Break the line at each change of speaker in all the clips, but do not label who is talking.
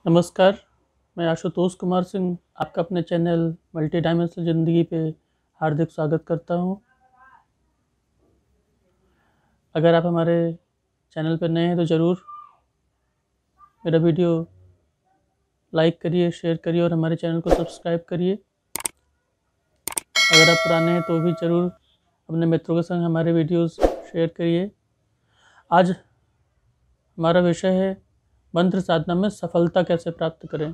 नमस्कार, मैं आशुतोष कुमार सिंह आपका अपने चैनल मल्टी डायमेंशनल ज़िंदगी पे हार्दिक स्वागत करता हूँ। अगर आप हमारे चैनल पर नए हैं तो ज़रूर मेरा वीडियो लाइक करिए, शेयर करिए और हमारे चैनल को सब्सक्राइब करिए। अगर आप पुराने हैं तो भी ज़रूर अपने मित्रों के संग हमारे वीडियोस शेयर करिए। आज हमारा विषय है मंत्र साधना में सफलता कैसे प्राप्त करें।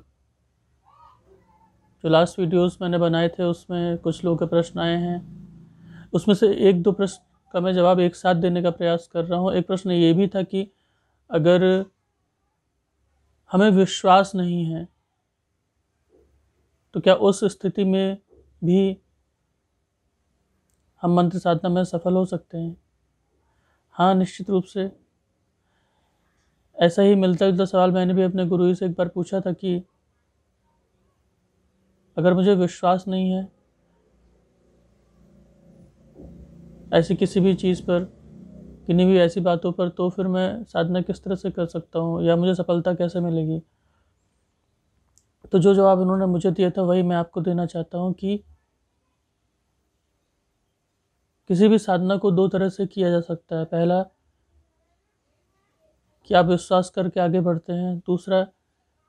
जो लास्ट वीडियोस मैंने बनाए थे उसमें कुछ लोगों के प्रश्न आए हैं, उसमें से एक दो प्रश्न का मैं जवाब एक साथ देने का प्रयास कर रहा हूँ। एक प्रश्न ये भी था कि अगर हमें विश्वास नहीं है तो क्या उस स्थिति में भी हम मंत्र साधना में सफल हो सकते हैं? हाँ, निश्चित रूप से। ऐसा ही मिलता जुलता सवाल मैंने भी अपने गुरु से एक बार पूछा था कि अगर मुझे विश्वास नहीं है ऐसी किसी भी चीज़ पर, किन्हीं भी ऐसी बातों पर, तो फिर मैं साधना किस तरह से कर सकता हूँ या मुझे सफलता कैसे मिलेगी? तो जो जवाब उन्होंने मुझे दिया था वही मैं आपको देना चाहता हूँ कि किसी भी साधना को दो तरह से किया जा सकता है। पहला कि आप विश्वास करके आगे बढ़ते हैं, दूसरा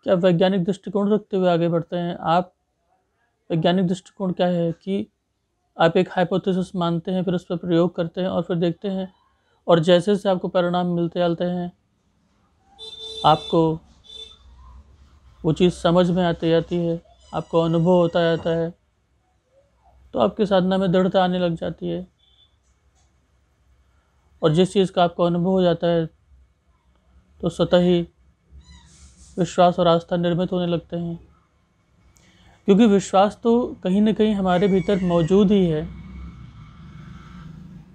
कि आप वैज्ञानिक दृष्टिकोण रखते हुए आगे बढ़ते हैं। आप वैज्ञानिक दृष्टिकोण क्या है कि आप एक हाइपोथेसिस मानते हैं, फिर उस पर प्रयोग करते हैं और फिर देखते हैं, और जैसे जैसे आपको परिणाम मिलते जाते हैं आपको वो चीज़ समझ में आती जाती है, आपको अनुभव होता जाता है, तो आपकी साधना में दृढ़ता आने लग जाती है। और जिस चीज़ का आपको अनुभव हो जाता है तो स्वतः ही विश्वास और आस्था निर्मित होने लगते हैं, क्योंकि विश्वास तो कहीं ना कहीं हमारे भीतर मौजूद ही है।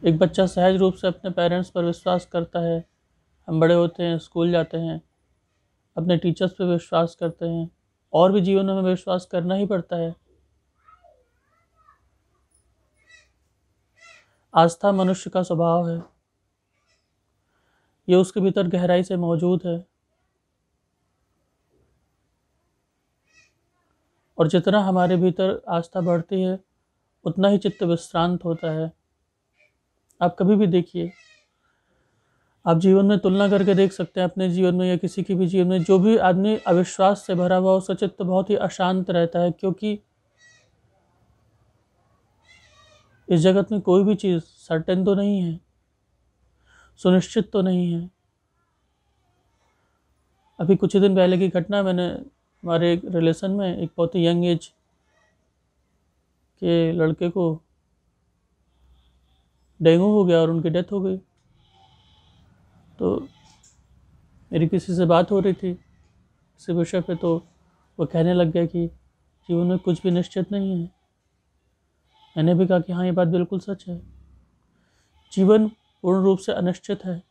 एक बच्चा सहज रूप से अपने पेरेंट्स पर विश्वास करता है। हम बड़े होते हैं, स्कूल जाते हैं, अपने टीचर्स पर विश्वास करते हैं, और भी जीवन में विश्वास करना ही पड़ता है। आस्था मनुष्य का स्वभाव है, ये उसके भीतर गहराई से मौजूद है, और जितना हमारे भीतर आस्था बढ़ती है उतना ही चित्त विश्रांत होता है। आप कभी भी देखिए, आप जीवन में तुलना करके देख सकते हैं अपने जीवन में या किसी के भी जीवन में, जो भी आदमी अविश्वास से भरा हुआ उसका चित्त बहुत ही अशांत रहता है, क्योंकि इस जगत में कोई भी चीज़ सर्टेन तो नहीं है, सुनिश्चित तो नहीं है। अभी कुछ ही दिन पहले की घटना, मैंने हमारे एक रिलेशन में एक बहुत ही यंग एज के लड़के को डेंगू हो गया और उनकी डेथ हो गई। तो मेरी किसी से बात हो रही थी इस विषय पे, तो वो कहने लग गया कि जीवन में कुछ भी निश्चित नहीं है। मैंने भी कहा कि हाँ, ये बात बिल्कुल सच है। जीवन पूर्ण रूप से अनिश्चित है,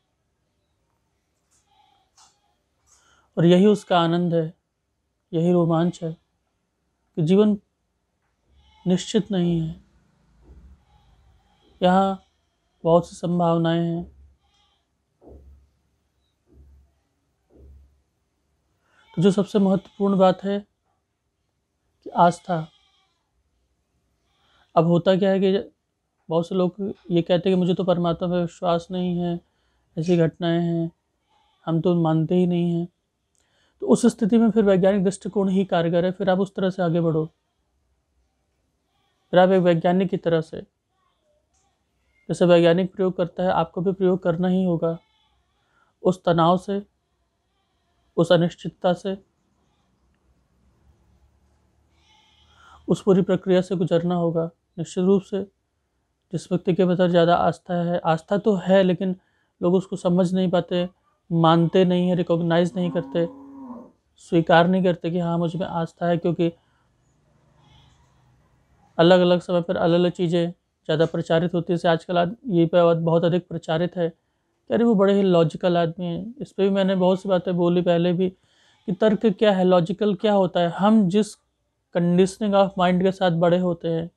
और यही उसका आनंद है, यही रोमांच है कि जीवन निश्चित नहीं है। यहाँ बहुत सी संभावनाएं हैं। तो जो सबसे महत्वपूर्ण बात है कि आस्था। अब होता क्या है कि बहुत से लोग ये कहते हैं कि मुझे तो परमात्मा में विश्वास नहीं है, ऐसी घटनाएं हैं, हम तो मानते ही नहीं हैं। तो उस स्थिति में फिर वैज्ञानिक दृष्टिकोण ही कारगर है। फिर आप उस तरह से आगे बढ़ो, फिर आप एक वैज्ञानिक की तरह से, जैसे वैज्ञानिक प्रयोग करता है आपको भी प्रयोग करना ही होगा। उस तनाव से, उस अनिश्चितता से, उस पूरी प्रक्रिया से गुजरना होगा। निश्चित रूप से जिस व्यक्ति के भीतर ज़्यादा आस्था है, आस्था तो है लेकिन लोग उसको समझ नहीं पाते, मानते नहीं है, रिकॉग्नाइज नहीं करते, स्वीकार नहीं करते कि हाँ मुझ में आस्था है, क्योंकि अलग अलग समय पर अलग अलग चीज़ें ज़्यादा प्रचारित होती है। जैसे आजकल ये बात बहुत अधिक प्रचारित है कि अरे वो बड़े ही लॉजिकल आदमी हैं। इस पर भी मैंने बहुत सी बातें बोली पहले भी कि तर्क क्या है, लॉजिकल क्या होता है। हम जिस कंडीशनिंग ऑफ माइंड के साथ बड़े होते हैं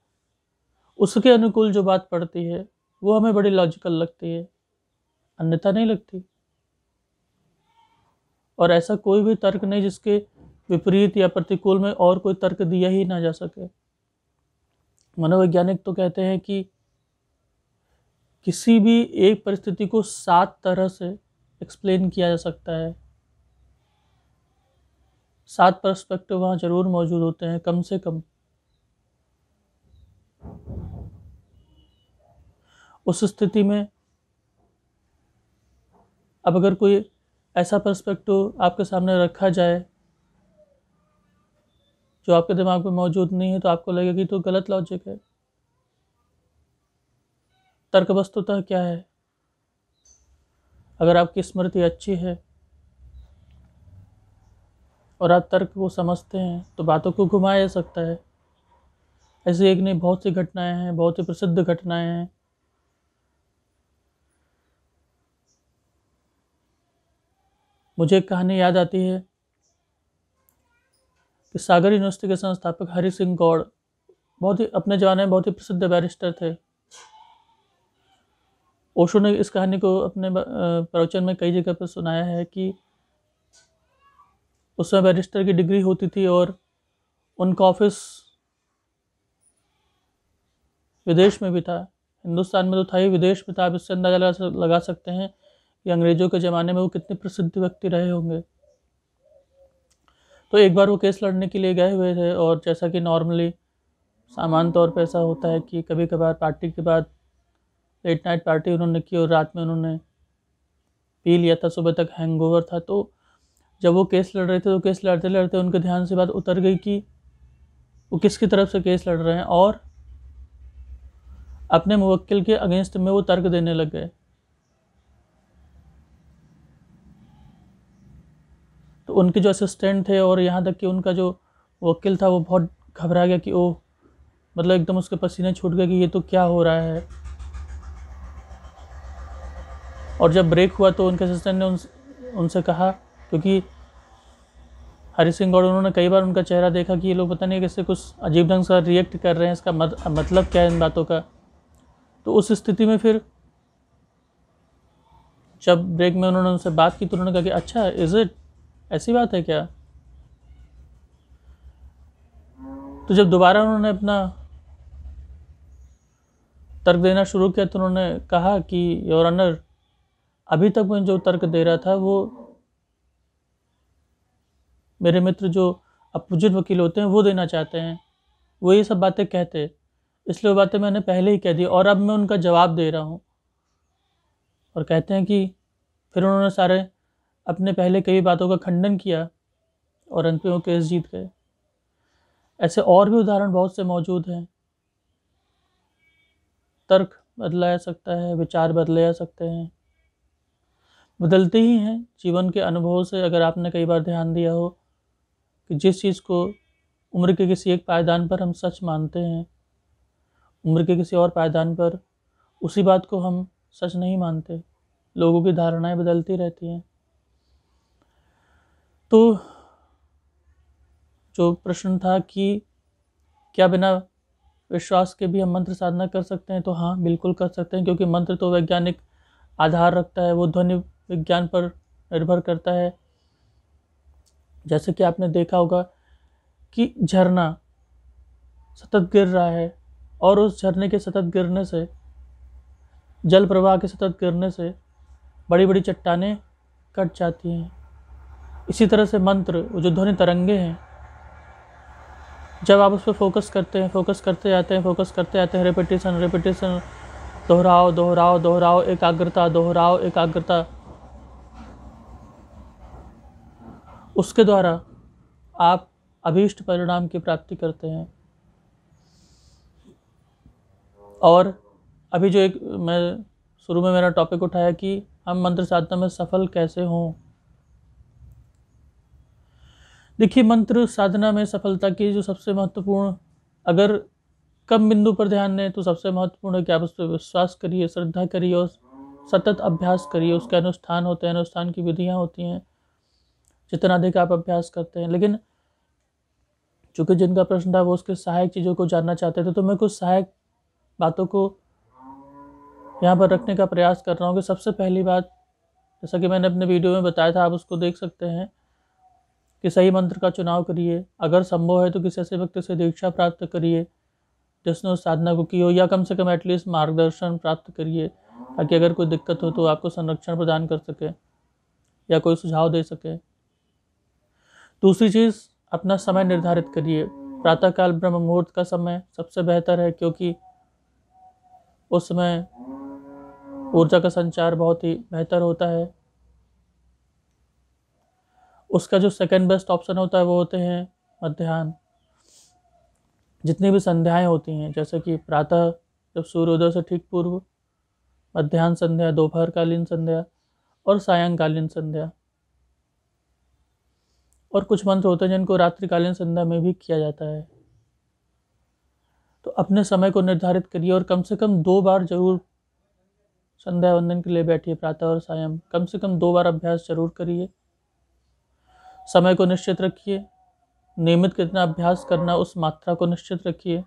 उसके अनुकूल जो बात पड़ती है वो हमें बड़ी लॉजिकल लगती है, अन्यथा नहीं लगती। और ऐसा कोई भी तर्क नहीं जिसके विपरीत या प्रतिकूल में और कोई तर्क दिया ही ना जा सके। मनोवैज्ञानिक तो कहते हैं कि किसी भी एक परिस्थिति को 7 तरह से एक्सप्लेन किया जा सकता है। 7 पर्सपेक्टिव वहाँ जरूर मौजूद होते हैं कम से कम। उस स्थिति में अब अगर कोई ऐसा पर्सपेक्टिव आपके सामने रखा जाए जो आपके दिमाग में मौजूद नहीं है, तो आपको लगेगा कि तो गलत लॉजिक है। तर्क वस्तुतः क्या है? अगर आपकी स्मृति अच्छी है और आप तर्क को समझते हैं तो बातों को घुमाया जा सकता है। ऐसे एक नहीं बहुत सी घटनाएं हैं, बहुत ही प्रसिद्ध घटनाएं हैं। मुझे एक कहानी याद आती है कि सागर यूनिवर्सिटी के संस्थापक हरि सिंह गौड़ बहुत ही अपने ज़माने में बहुत ही प्रसिद्ध बैरिस्टर थे। ओशो ने इस कहानी को अपने प्रवचन में कई जगह पर सुनाया है कि उस समय बैरिस्टर की डिग्री होती थी और उनका ऑफिस विदेश में भी था। हिंदुस्तान में तो था ही, विदेश में था। आप इससे अंदाजा लगा सकते हैं कि अंग्रेज़ों के ज़माने में वो कितने प्रसिद्ध व्यक्ति रहे होंगे। तो एक बार वो केस लड़ने के लिए गए हुए थे और जैसा कि नॉर्मली सामान्य तौर पर ऐसा होता है कि कभी कभार पार्टी के बाद लेट नाइट पार्टी उन्होंने की और रात में उन्होंने पी लिया था, सुबह तक हैंगओवर था। तो जब वो केस लड़ रहे थे तो केस लड़ते लड़ते उनके ध्यान से बात उतर गई कि वो किसकी तरफ से केस लड़ रहे हैं, और अपने मुवक्किल के अगेंस्ट में वो तर्क देने लग गए। तो उनके जो असिस्टेंट थे और यहाँ तक कि उनका जो वकील था वो बहुत घबरा गया कि ओह, मतलब एकदम उसके पसीने छूट गए कि ये तो क्या हो रहा है। और जब ब्रेक हुआ तो उनके असिस्टेंट ने उनसे कहा, क्योंकि हरि सिंह गौड़ उन्होंने कई बार उनका चेहरा देखा कि ये लोग पता नहीं कैसे कुछ अजीब ढंग से रिएक्ट कर रहे हैं, इसका मतलब क्या है इन बातों का। तो उस स्थिति में फिर जब ब्रेक में उन्होंने उनसे बात की तो उन्होंने कहा कि अच्छा, इज़ इट, ऐसी बात है क्या? तो जब दोबारा उन्होंने अपना तर्क देना शुरू किया तो उन्होंने कहा कि योर ऑनर, अभी तक मैं जो तर्क दे रहा था वो मेरे मित्र जो अपोजिट वकील होते हैं वो देना चाहते हैं, वो ये सब बातें कहते, इसलिए वो बातें मैंने पहले ही कह दी और अब मैं उनका जवाब दे रहा हूँ। और कहते हैं कि फिर उन्होंने सारे अपने पहले कई बातों का खंडन किया और अंत में वो केस जीत गए। ऐसे और भी उदाहरण बहुत से मौजूद हैं। तर्क बदला जा सकता है, विचार बदले जा सकते हैं, बदलते ही हैं जीवन के अनुभव से। अगर आपने कई बार ध्यान दिया हो कि जिस चीज़ को उम्र के किसी एक पायदान पर हम सच मानते हैं, उम्र के किसी और पायदान पर उसी बात को हम सच नहीं मानते। लोगों की धारणाएं बदलती रहती हैं। तो जो प्रश्न था कि क्या बिना विश्वास के भी हम मंत्र साधना कर सकते हैं, तो हाँ, बिल्कुल कर सकते हैं, क्योंकि मंत्र तो वैज्ञानिक आधार रखता है, वो ध्वनि विज्ञान पर निर्भर करता है। जैसे कि आपने देखा होगा कि झरना सतत गिर रहा है और उस झरने के सतत गिरने से, जल प्रवाह के सतत गिरने से बड़ी बड़ी चट्टानें कट जाती हैं। इसी तरह से मंत्र, वो जो ध्वनि तरंगे हैं, जब आप उस पर फोकस करते हैं, फोकस करते जाते हैं, रेपिटेशन रेपिटेशन, दोहराओ दोहराओ दोहराओ, एकाग्रता, दोहराओ एकाग्रता, उसके द्वारा आप अभीष्ट परिणाम की प्राप्ति करते हैं। और अभी जो एक मैं शुरू में मेरा टॉपिक उठाया कि हम मंत्र साधना में सफल कैसे हों। देखिए, मंत्र साधना में सफलता की जो सबसे महत्वपूर्ण, अगर कम बिंदु पर ध्यान दें तो सबसे महत्वपूर्ण है कि आप उस पर विश्वास करिए, श्रद्धा करिए और सतत अभ्यास करिए। उसके अनुष्ठान होते हैं, अनुष्ठान की विधियाँ होती हैं। जितना अधिक आप अभ्यास करते हैं, लेकिन चूँकि जिनका प्रश्न था वो उसके सहायक चीज़ों को जानना चाहते थे, तो मैं कुछ सहायक बातों को यहाँ पर रखने का प्रयास कर रहा हूँ। कि सबसे पहली बात, जैसा कि मैंने अपने वीडियो में बताया था, आप उसको देख सकते हैं, कि सही मंत्र का चुनाव करिए। अगर संभव है तो किसी ऐसे व्यक्ति से दीक्षा प्राप्त करिए जिसने उस साधना को की हो, या कम से कम एटलीस्ट मार्गदर्शन प्राप्त करिए, ताकि अगर कोई दिक्कत हो तो आपको संरक्षण प्रदान कर सके या कोई सुझाव दे सके। दूसरी चीज़, अपना समय निर्धारित करिए। प्रातःकाल ब्रह्म मुहूर्त का समय सबसे बेहतर है, क्योंकि उस समय ऊर्जा का संचार बहुत ही बेहतर होता है। उसका जो सेकंड बेस्ट ऑप्शन होता है वो होते हैं मध्याह्न। जितनी भी संध्याएं होती हैं, जैसे कि प्रातः जब सूर्योदय से ठीक पूर्व, मध्याह्न संध्या, दोपहरकालीन संध्या और सायंकालीन संध्या, और कुछ मंत्र होते हैं जिनको रात्रिकालीन संध्या में भी किया जाता है। तो अपने समय को निर्धारित करिए और कम से कम 2 बार जरूर संध्या वंदन के लिए बैठिए। प्रातः और सायं कम से कम 2 बार अभ्यास जरूर करिए। समय को निश्चित रखिए, नियमित कितना अभ्यास करना उस मात्रा को निश्चित रखिए।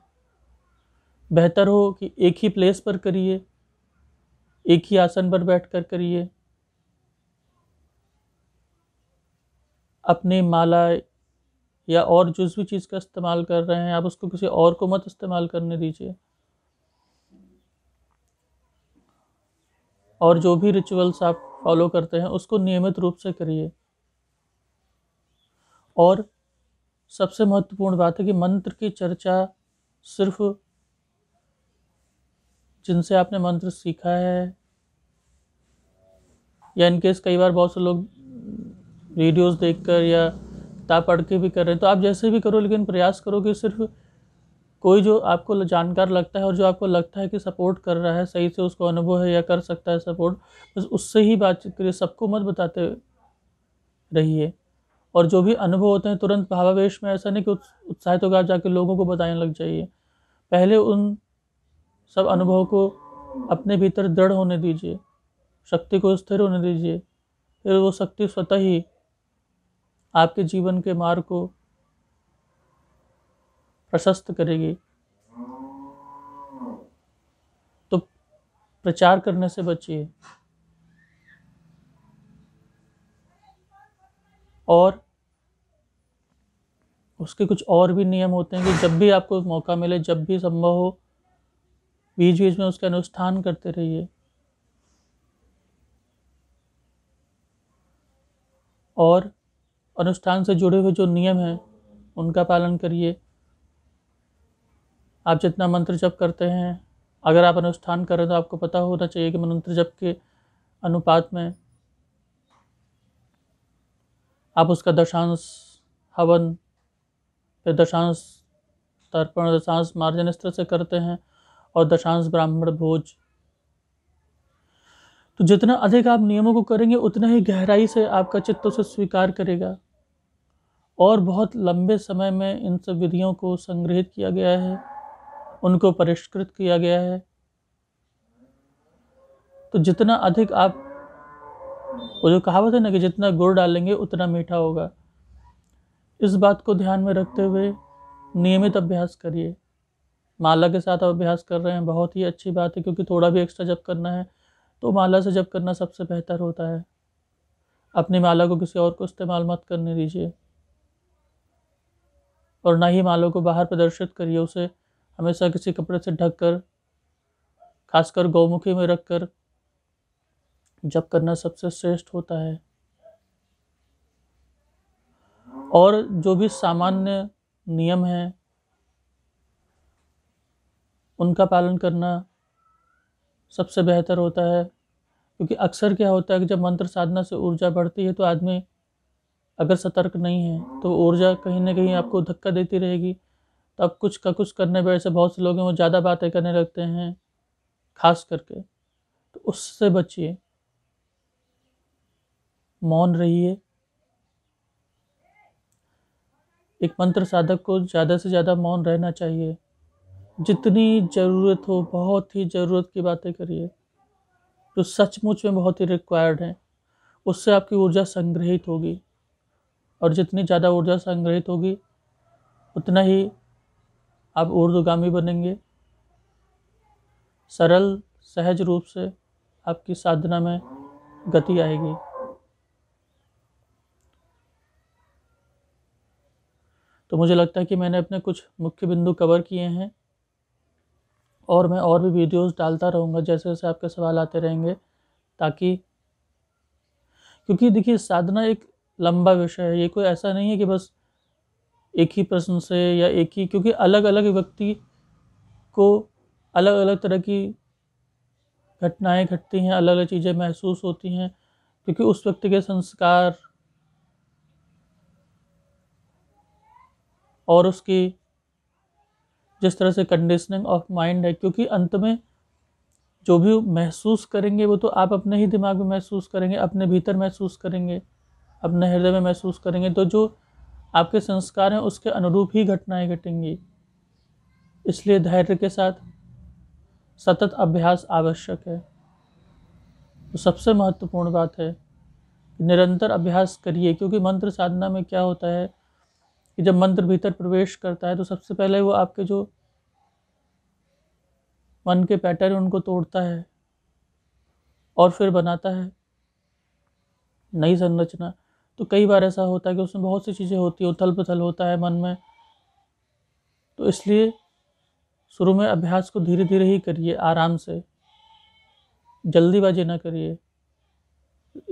बेहतर हो कि एक ही प्लेस पर करिए, एक ही आसन पर बैठकर करिए। अपनी माला या और जिस भी चीज़ का इस्तेमाल कर रहे हैं आप उसको किसी और को मत इस्तेमाल करने दीजिए। और जो भी रिचुअल्स आप फॉलो करते हैं उसको नियमित रूप से करिए। और सबसे महत्वपूर्ण बात है कि मंत्र की चर्चा सिर्फ जिनसे आपने मंत्र सीखा है, या इनकेस कई बार बहुत से लोग वीडियोस देखकर या किताब पढ़ के भी कर रहे हैं, तो आप जैसे भी करो, लेकिन प्रयास करो कि सिर्फ कोई जो आपको जानकार लगता है और जो आपको लगता है कि सपोर्ट कर रहा है, सही से उसको अनुभव है या कर सकता है सपोर्ट, बस उससे ही बातचीत करिए। सबको मत बताते रहिए। और जो भी अनुभव होते हैं तुरंत भावावेश में, ऐसा नहीं कि उत्साहित होकर आप जाके लोगों को बताने लग जाइए। पहले उन सब अनुभव को अपने भीतर दृढ़ होने दीजिए, शक्ति को स्थिर होने दीजिए, फिर वो शक्ति स्वतः ही आपके जीवन के मार्ग को प्रशस्त करेगी। तो प्रचार करने से बचिए। और उसके कुछ और भी नियम होते हैं कि जब भी आपको मौका मिले, जब भी संभव हो, बीच बीच में उसका अनुष्ठान करते रहिए। और अनुष्ठान से जुड़े हुए जो नियम हैं उनका पालन करिए। आप जितना मंत्र जप करते हैं, अगर आप अनुष्ठान कर रहे हैं तो आपको पता होना चाहिए कि मंत्र जप के अनुपात में आप उसका दशांश हवन, फिर दशांश तर्पण, दशांश मार्जन इस तरह से करते हैं, और दशांश ब्राह्मण भोज। तो जितना अधिक आप नियमों को करेंगे उतना ही गहराई से आपका चित्त उसे स्वीकार करेगा। और बहुत लंबे समय में इन सब विधियों को संग्रहित किया गया है, उनको परिष्कृत किया गया है। तो जितना अधिक आप, वो जो कहावत है ना कि जितना गुड़ डालेंगे उतना मीठा होगा, इस बात को ध्यान में रखते हुए नियमित अभ्यास करिए। माला के साथ आप अभ्यास कर रहे हैं, बहुत ही अच्छी बात है, क्योंकि थोड़ा भी एक्स्ट्रा जप करना है तो माला से जप करना सबसे बेहतर होता है। अपनी माला को किसी और को इस्तेमाल मत करने दीजिए, और ना ही माला को बाहर प्रदर्शित करिए। उसे हमेशा किसी कपड़े से ढककर, खासकर गौमुखी में रखकर जप करना सबसे श्रेष्ठ होता है। और जो भी सामान्य नियम हैं उनका पालन करना सबसे बेहतर होता है, क्योंकि अक्सर क्या होता है कि जब मंत्र साधना से ऊर्जा बढ़ती है तो आदमी अगर सतर्क नहीं है तो ऊर्जा कहीं ना कहीं आपको धक्का देती रहेगी। तो अब कुछ का कुछ करने पर ऐसे बहुत से लोग हैं वो ज़्यादा बातें करने लगते हैं खास करके, तो उससे बचिए। मौन रहिए। एक मंत्र साधक को ज़्यादा से ज़्यादा मौन रहना चाहिए। जितनी ज़रूरत हो, बहुत ही ज़रूरत की बातें करिए जो सचमुच में बहुत ही रिक्वायर्ड है। उससे आपकी ऊर्जा संग्रहित होगी, और जितनी ज़्यादा ऊर्जा संग्रहित होगी उतना ही आप ऊर्ध्वगामी बनेंगे। सरल सहज रूप से आपकी साधना में गति आएगी। तो मुझे लगता है कि मैंने अपने कुछ मुख्य बिंदु कवर किए हैं, और मैं और भी वीडियोस डालता रहूँगा जैसे जैसे आपके सवाल आते रहेंगे, ताकि, क्योंकि देखिए साधना एक लंबा विषय है, ये कोई ऐसा नहीं है कि बस एक ही प्रश्न से या एक ही, क्योंकि अलग अलग व्यक्ति को अलग अलग तरह की घटनाएं घटती हैं, अलग अलग चीज़ें महसूस होती हैं, क्योंकि उस व्यक्ति के संस्कार और उसकी जिस तरह से कंडीशनिंग ऑफ माइंड है, क्योंकि अंत में जो भी महसूस करेंगे वो तो आप अपने ही दिमाग में महसूस करेंगे, अपने भीतर महसूस करेंगे, अपने हृदय में महसूस करेंगे, तो जो आपके संस्कार हैं उसके अनुरूप ही घटनाएं घटेंगी। इसलिए धैर्य के साथ सतत अभ्यास आवश्यक है। तो सबसे महत्वपूर्ण बात है कि निरंतर अभ्यास करिए, क्योंकि मंत्र साधना में क्या होता है कि जब मंत्र भीतर प्रवेश करता है तो सबसे पहले वो आपके जो मन के पैटर्न उनको तोड़ता है और फिर बनाता है नई संरचना। तो कई बार ऐसा होता है कि उसमें बहुत सी चीज़ें होती है, उथल पुथल होता है मन में, तो इसलिए शुरू में अभ्यास को धीरे धीरे ही करिए, आराम से, जल्दीबाजी ना करिए।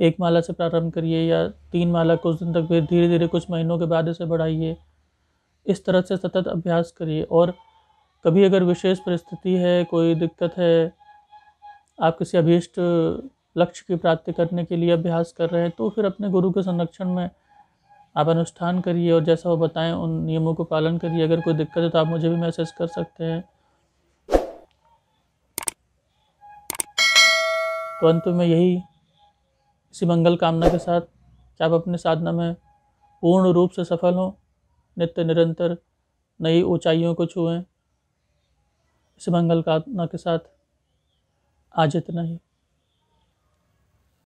1 माला से प्रारंभ करिए या 3 माला कुछ दिन तक, फिर धीरे धीरे कुछ महीनों के बाद इसे बढ़ाइए। इस तरह से सतत अभ्यास करिए। और कभी अगर विशेष परिस्थिति है, कोई दिक्कत है, आप किसी अभीष्ट लक्ष्य की प्राप्ति करने के लिए अभ्यास कर रहे हैं, तो फिर अपने गुरु के संरक्षण में आप अनुष्ठान करिए और जैसा वो बताएं उन नियमों को पालन करिए। अगर कोई दिक्कत है तो आप मुझे भी मैसेज कर सकते हैं। तो अंत में यही, इसी मंगल कामना के साथ कि आप अपनी साधना में पूर्ण रूप से सफल हों, नित्य निरंतर नई ऊंचाइयों को छुएं। इसी मंगल कामना के साथ आज इतना ही।